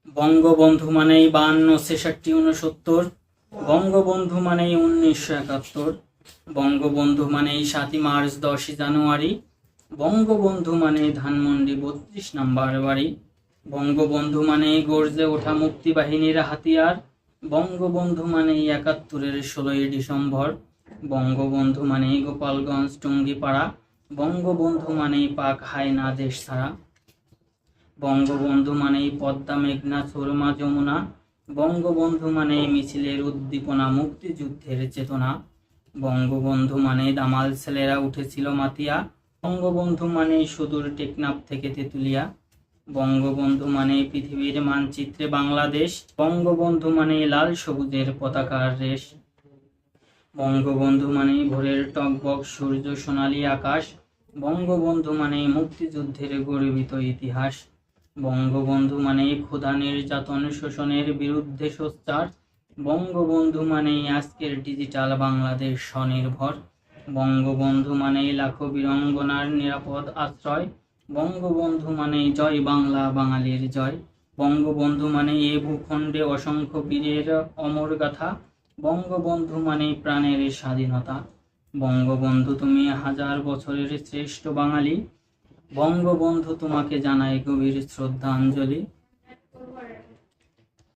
বঙ্গবন্ধু মানেই 52, 63, 69, বঙ্গবন্ধু মানেই 1971, বঙ্গবন্ধু মানেই 7ই মার্চ, 10ই জানুয়ারি, বঙ্গবন্ধু মানেই ধানমন্ডি 32 নম্বর বাড়ি, বঙ্গবন্ধু মানেই গর্জে ওঠা মুক্তিবাহিনীর হাতিয়ার, বঙ্গবন্ধু মানেই 71-এর 16ই ডিসেম্বর, বঙ্গবন্ধু মানেই গোপালগঞ্জ টুঙ্গিপাড়া, বঙ্গবন্ধু মানেই পাক হায়না দেশ ছাড়া, বঙ্গবন্ধু মানেই পদ্মা মেঘনা সুরমা যমুনা, বঙ্গবন্ধু মানেই মিছিলের উদ্দীপনা মুক্তিযুদ্ধের চেতনা, বঙ্গবন্ধু মানেই দামাল ছেলেরা উঠেছিল মাতিয়া, বঙ্গবন্ধু মানেই সুদূর টেকনাফ থেকে তেতুলিয়া, বঙ্গবন্ধু মানেই পৃথিবীর মানচিত্রে বাংলাদেশ, বঙ্গবন্ধু মানেই লাল সবুজের পতাকার রেশ, বঙ্গবন্ধু মানেই ভোরের টকবক সূর্য সোনালী আকাশ, বঙ্গবন্ধু মানেই মুক্তিযুদ্ধের গর্বিত ইতিহাস, বঙ্গবন্ধু মানেই ক্ষুধা নির্যাতন শোষণের বিরুদ্ধে সোচ্চার, বঙ্গবন্ধু মানেই আজকের ডিজিটাল বাংলাদেশ স্বনির্ভর, বঙ্গবন্ধু মানেই লাখো বীরাঙ্গনার নিরাপদ আশ্রয়, বঙ্গবন্ধু মানেই জয় বাংলা বাঙালির জয়, বঙ্গবন্ধু মানেই এ ভূখণ্ডে অসংখ্য বীরের অমর গাথা, বঙ্গবন্ধু মানেই প্রাণের স্বাধীনতা, বঙ্গবন্ধু তুমি 1000 বছরের শ্রেষ্ঠ বাঙালি, বঙ্গবন্ধু তোমাকে জানাই গভীর শ্রদ্ধাঞ্জলি।